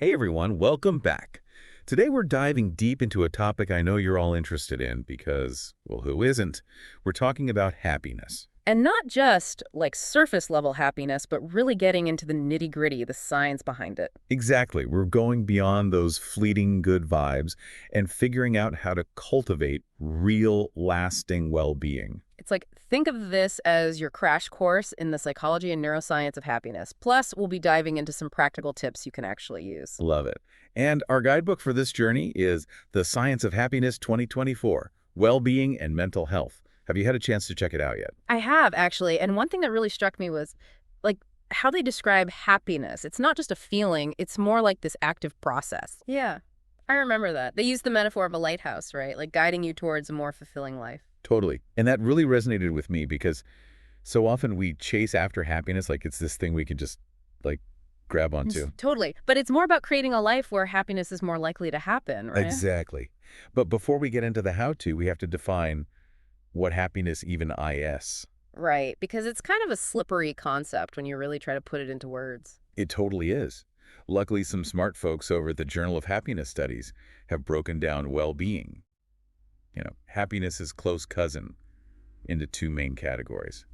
Hey everyone, welcome back. Today we're diving deep into a topic I know you're all interested in because, well, who isn't? We're talking about happiness. And not just like surface level happiness, but really getting into the nitty gritty, the science behind it. Exactly, we're going beyond those fleeting good vibes and figuring out how to cultivate real, lasting well-being. It's like, think of this as your crash course in the psychology and neuroscience of happiness. Plus, we'll be diving into some practical tips you can actually use. Love it. And our guidebook for this journey is The Science of Happiness 2024, Well-Being and Mental Health. Have you had a chance to check it out yet? I have actually. And one thing that really struck me was like how they describe happiness. It's not just a feeling, it's more like this active process. Yeah, I remember that. They use the metaphor of a lighthouse, right? Like guiding you towards a more fulfilling life. Totally. And that really resonated with me because so often we chase after happiness like it's this thing we can just like grab onto. Totally. But it's more about creating a life where happiness is more likely to happen, right? Exactly. But before we get into the how-to, we have to define what happiness even is. Right. Because it's kind of a slippery concept when you really try to put it into words. It totally is. Luckily, some smart folks over at the Journal of Happiness Studies have broken down well-being. Happiness is close cousin into two main categories,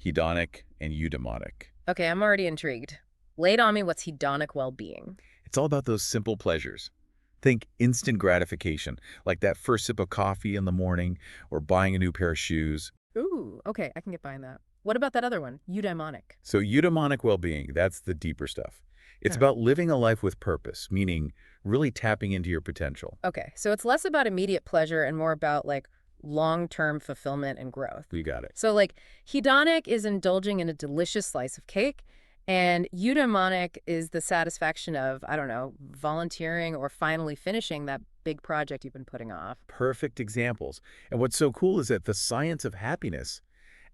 hedonic and eudaimonic. Okay, I'm already intrigued. Lay it on me, what's hedonic well-being? It's all about those simple pleasures. Think instant gratification, like that first sip of coffee in the morning or buying a new pair of shoes. Ooh, okay, I can get behind that. What about that other one, eudaimonic? So eudaimonic well-being, that's the deeper stuff. It's Huh. about living a life with purpose, meaning really tapping into your potential. Okay, so it's less about immediate pleasure and more about like long-term fulfillment and growth. You got it. So like hedonic is indulging in a delicious slice of cake, and eudaimonic is the satisfaction of, I don't know, volunteering or finally finishing that big project you've been putting off. Perfect examples. And what's so cool is that the science of happiness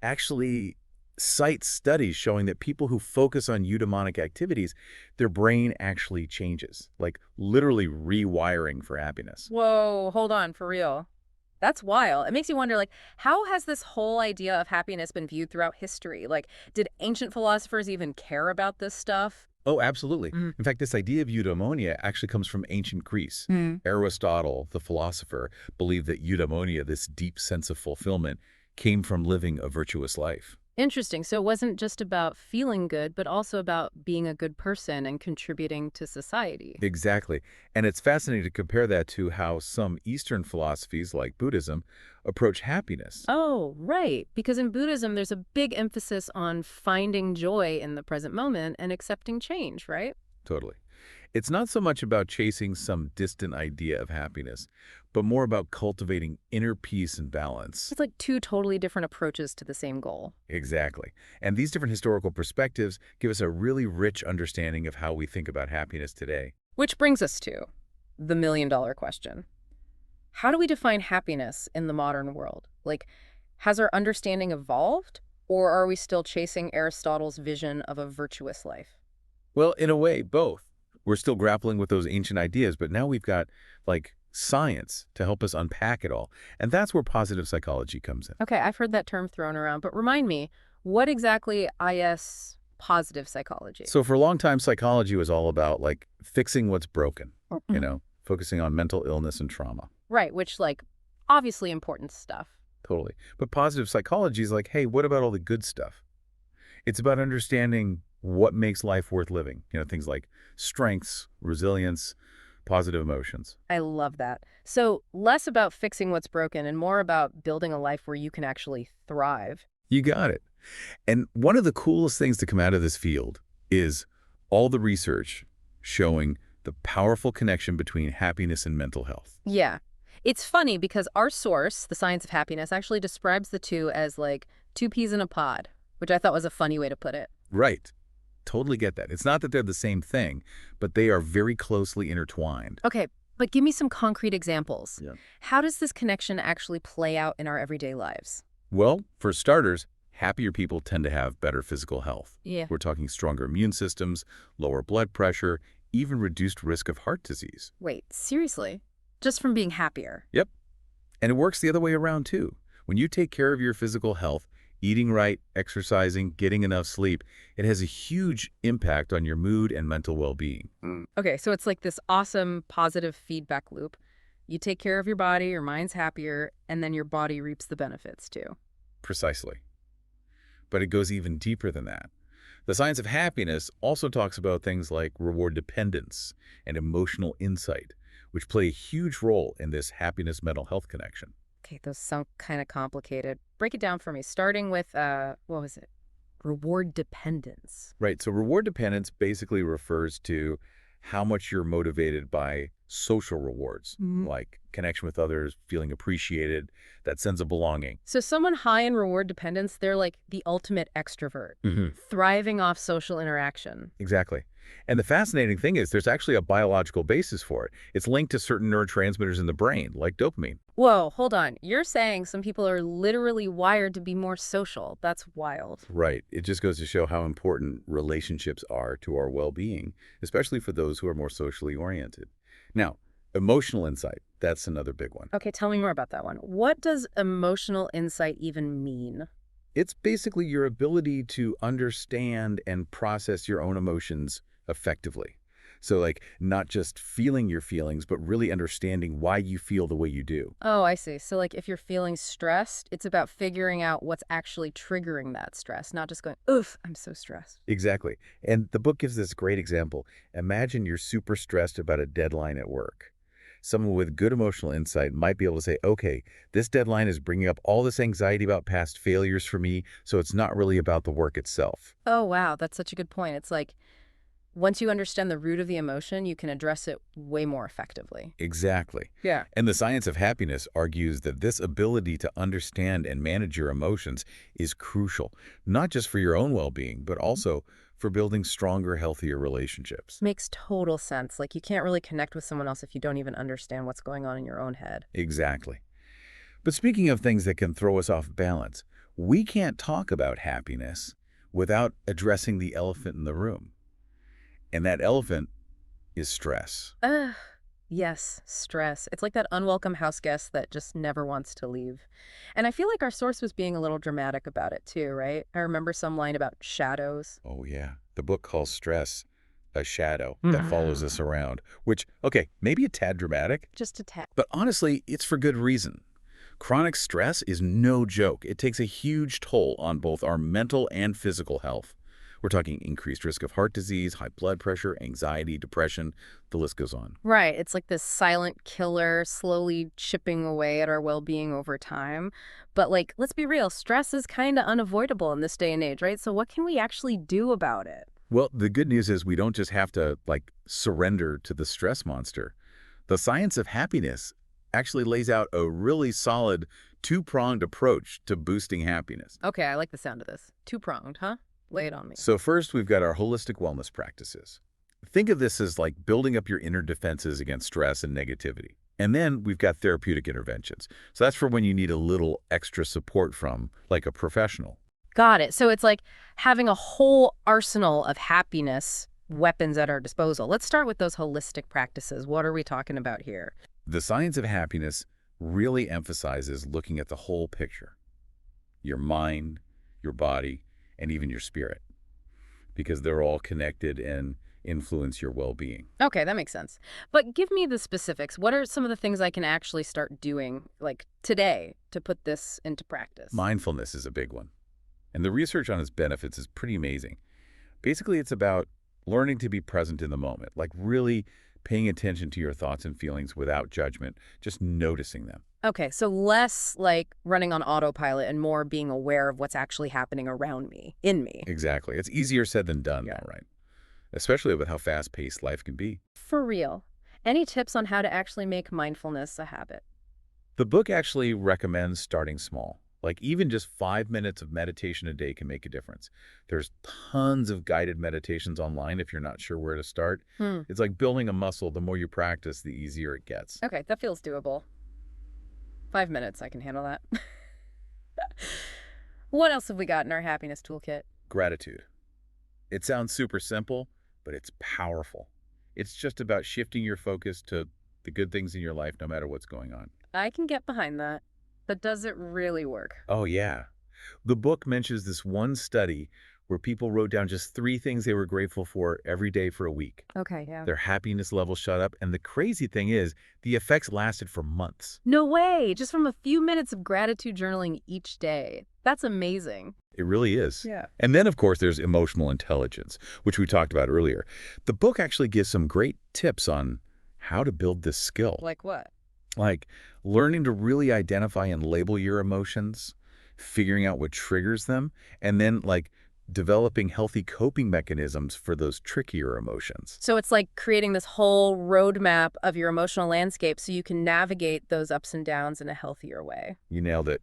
actually cites studies showing that people who focus on eudaimonic activities, their brain actually changes, like literally rewiring for happiness. Whoa, hold on, for real. That's wild. It makes you wonder, like, how has this whole idea of happiness been viewed throughout history? Like, did ancient philosophers even care about this stuff? Oh, absolutely. Mm. In fact, this idea of eudaimonia actually comes from ancient Greece. Mm. Aristotle, the philosopher, believed that eudaimonia, this deep sense of fulfillment, came from living a virtuous life. Interesting. So it wasn't just about feeling good, but also about being a good person and contributing to society. Exactly. And it's fascinating to compare that to how some Eastern philosophies, like Buddhism, approach happiness. Oh, right. Because in Buddhism, there's a big emphasis on finding joy in the present moment and accepting change, right? Totally. It's not so much about chasing some distant idea of happiness, but more about cultivating inner peace and balance. It's like two totally different approaches to the same goal. Exactly. And these different historical perspectives give us a really rich understanding of how we think about happiness today. Which brings us to the million-dollar question. How do we define happiness in the modern world? Like, has our understanding evolved, or are we still chasing Aristotle's vision of a virtuous life? Well, in a way, both. We're still grappling with those ancient ideas, but now we've got, like, science to help us unpack it all. And that's where positive psychology comes in. Okay, I've heard that term thrown around, but remind me, what exactly is positive psychology? So for a long time, psychology was all about, like, fixing what's broken, Mhm. focusing on mental illness and trauma. Right, which, like, obviously important stuff. Totally. But positive psychology is like, hey, what about all the good stuff? It's about understanding what makes life worth living. Things like strengths, resilience, positive emotions. I love that. So, less about fixing what's broken and more about building a life where you can actually thrive. You got it. And one of the coolest things to come out of this field is all the research showing the powerful connection between happiness and mental health. Yeah. It's funny because our source, The Science of Happiness, actually describes the two as like two peas in a pod, which I thought was a funny way to put it. Right. Totally get that. It's not that they're the same thing, but they are very closely intertwined. Okay, but give me some concrete examples. Yeah. How does this connection actually play out in our everyday lives? Well, for starters, happier people tend to have better physical health. Yeah. We're talking stronger immune systems, lower blood pressure, even reduced risk of heart disease. Wait, seriously? Just from being happier? Yep. And it works the other way around too. When you take care of your physical health, Eating right, exercising, getting enough sleep, it has a huge impact on your mood and mental well-being. Okay, so it's like this awesome positive feedback loop. You take care of your body, your mind's happier, and then your body reaps the benefits too. Precisely. But it goes even deeper than that. The science of happiness also talks about things like reward dependence and emotional insight, which play a huge role in this happiness mental health connection. Okay, those sound kind of complicated. Break it down for me, starting with, what was it? Reward dependence. Right, so reward dependence basically refers to how much you're motivated by social rewards, like connection with others, feeling appreciated, that sense of belonging. So someone high in reward dependence, they're like the ultimate extrovert, thriving off social interaction. Exactly. And the fascinating thing is there's actually a biological basis for it. It's linked to certain neurotransmitters in the brain, like dopamine. Whoa, hold on. You're saying some people are literally wired to be more social. That's wild. Right. It just goes to show how important relationships are to our well-being, especially for those who are more socially oriented. Now, emotional insight, that's another big one. Okay, tell me more about that one. What does emotional insight even mean? It's basically your ability to understand and process your own emotions effectively. So like not just feeling your feelings, but really understanding why you feel the way you do. Oh, I see. So like if you're feeling stressed, it's about figuring out what's actually triggering that stress, not just going, oof, I'm so stressed. Exactly. And the book gives this great example. Imagine you're super stressed about a deadline at work. Someone with good emotional insight might be able to say, okay, this deadline is bringing up all this anxiety about past failures for me, so it's not really about the work itself. Oh, wow. That's such a good point. It's like once you understand the root of the emotion, you can address it way more effectively. Exactly. Yeah. And the science of happiness argues that this ability to understand and manage your emotions is crucial, not just for your own well-being, but also for building stronger, healthier relationships. Makes total sense. Like you can't really connect with someone else if you don't even understand what's going on in your own head. Exactly. But speaking of things that can throw us off balance, we can't talk about happiness without addressing the elephant in the room. And that elephant is stress. Ugh. Yes, stress. It's like that unwelcome house guest that just never wants to leave. And I feel like our source was being a little dramatic about it too, right? I remember some line about shadows. Oh, yeah. The book calls stress a shadow that follows us around, which, okay, maybe a tad dramatic, Just a tad. but honestly, it's for good reason. Chronic stress is no joke. It takes a huge toll on both our mental and physical health. We're talking increased risk of heart disease, high blood pressure, anxiety, depression, the list goes on. Right. It's like this silent killer slowly chipping away at our well-being over time. But like, let's be real, stress is kind of unavoidable in this day and age, right? So what can we actually do about it? Well, the good news is we don't just have to, like, surrender to the stress monster. The science of happiness actually lays out a really solid two-pronged approach to boosting happiness. Okay, I like the sound of this. Two-pronged, huh? Lay it on me. So first, we've got our holistic wellness practices. Think of this as like building up your inner defenses against stress and negativity. And then we've got therapeutic interventions. So that's for when you need a little extra support from, like, a professional. Got it. So it's like having a whole arsenal of happiness weapons at our disposal. Let's start with those holistic practices. What are we talking about here? The science of happiness really emphasizes looking at the whole picture. Your mind, your body, and even your spirit. Because they're all connected and influence your well-being. Okay, that makes sense. But give me the specifics. What are some of the things I can actually start doing, like today, to put this into practice? Mindfulness is a big one. And the research on its benefits is pretty amazing. Basically, it's about learning to be present in the moment, like really paying attention to your thoughts and feelings without judgment, just noticing them. Okay, so less like running on autopilot and more being aware of what's actually happening around me, in me. Exactly. It's easier said than done, though, right? Especially with how fast-paced life can be. For real. Any tips on how to actually make mindfulness a habit? The book actually recommends starting small. Like even just 5 minutes of meditation a day can make a difference. There's tons of guided meditations online if you're not sure where to start. It's like building a muscle. The more you practice, the easier it gets. Okay, that feels doable. 5 minutes, I can handle that. What else have we got in our happiness toolkit? Gratitude. It sounds super simple, but it's powerful. It's just about shifting your focus to the good things in your life no matter what's going on. I can get behind that. But does it really work? Oh, yeah. The book mentions this one study where people wrote down just 3 things they were grateful for every day for a week. Okay, yeah. Their happiness level shot up, and the crazy thing is, the effects lasted for months. No way! Just from a few minutes of gratitude journaling each day. That's amazing. It really is. Yeah. And then, of course, there's emotional intelligence, which we talked about earlier. The book actually gives some great tips on how to build this skill, Like what? like learning to really identify and label your emotions, figuring out what triggers them, and then developing healthy coping mechanisms for those trickier emotions. So it's like creating this whole roadmap of your emotional landscape so you can navigate those ups and downs in a healthier way. You nailed it.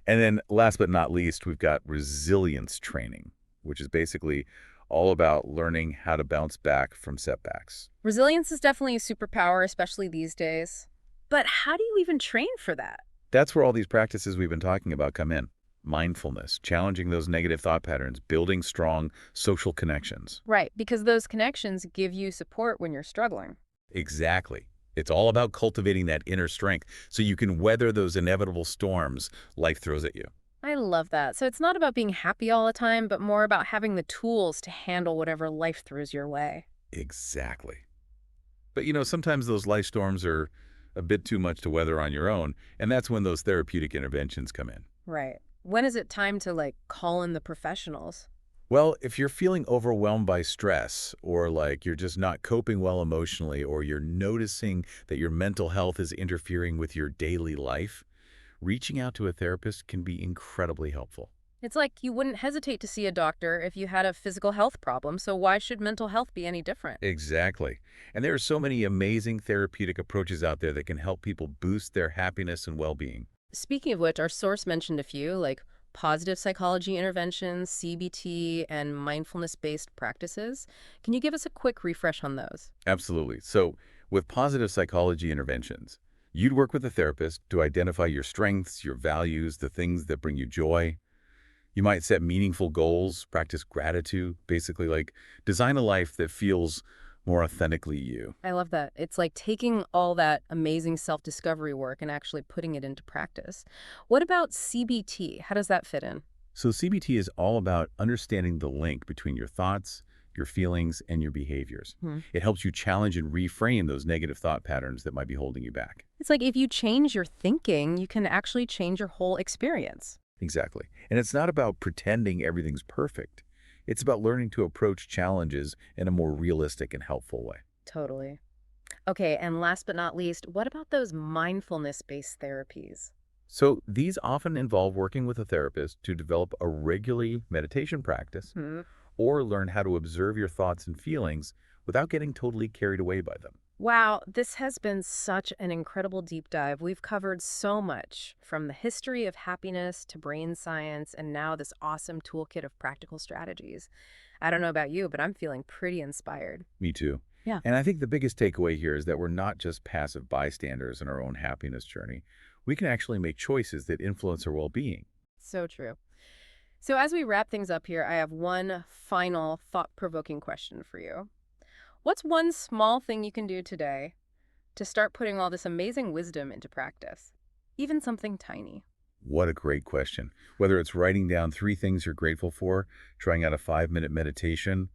And then last but not least, we've got resilience training, which is basically all about learning how to bounce back from setbacks. Resilience is definitely a superpower, especially these days. But how do you even train for that? That's where all these practices we've been talking about come in. Mindfulness, challenging those negative thought patterns, building strong social connections. Right, because those connections give you support when you're struggling. Exactly. It's all about cultivating that inner strength so you can weather those inevitable storms life throws at you. I love that. So it's not about being happy all the time, but more about having the tools to handle whatever life throws your way. Exactly. But sometimes those life storms are a bit too much to weather on your own, and that's when those therapeutic interventions come in. Right. When is it time to, call in the professionals? Well, if you're feeling overwhelmed by stress, or you're just not coping well emotionally, or you're noticing that your mental health is interfering with your daily life, reaching out to a therapist can be incredibly helpful. It's like you wouldn't hesitate to see a doctor if you had a physical health problem, so why should mental health be any different? Exactly. And there are so many amazing therapeutic approaches out there that can help people boost their happiness and well-being. Speaking of which, our source mentioned a few, like positive psychology interventions, CBT, and mindfulness-based practices. Can you give us a quick refresh on those? Absolutely. So with positive psychology interventions, you'd work with a therapist to identify your strengths, your values, the things that bring you joy. You might set meaningful goals, practice gratitude, basically design a life that feels more authentically you. I love that. It's like taking all that amazing self-discovery work and actually putting it into practice. What about CBT? How does that fit in? So CBT is all about understanding the link between your thoughts, your feelings, and your behaviors. Hmm. It helps you challenge and reframe those negative thought patterns that might be holding you back. It's like if you change your thinking, you can actually change your whole experience. Exactly. And it's not about pretending everything's perfect. It's about learning to approach challenges in a more realistic and helpful way. Totally. Okay, and last but not least, what about those mindfulness-based therapies? So these often involve working with a therapist to develop a regular meditation practice Hmm. or learn how to observe your thoughts and feelings without getting totally carried away by them. Wow, this has been such an incredible deep dive. We've covered so much, from the history of happiness to brain science, and now this awesome toolkit of practical strategies. I don't know about you, but I'm feeling pretty inspired. Me too. Yeah. And I think the biggest takeaway here is that we're not just passive bystanders in our own happiness journey. We can actually make choices that influence our well-being. So true. So as we wrap things up here, I have one final thought-provoking question for you. What's one small thing you can do today to start putting all this amazing wisdom into practice? Even something tiny. What a great question. Whether it's writing down 3 things you're grateful for, trying out a 5-minute meditation,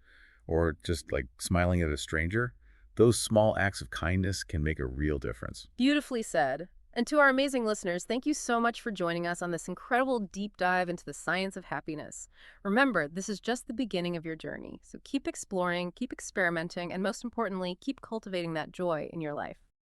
or just smiling at a stranger, those small acts of kindness can make a real difference. Beautifully said. And to our amazing listeners, thank you so much for joining us on this incredible deep dive into the science of happiness. Remember, this is just the beginning of your journey. So keep exploring, keep experimenting, and most importantly, keep cultivating that joy in your life.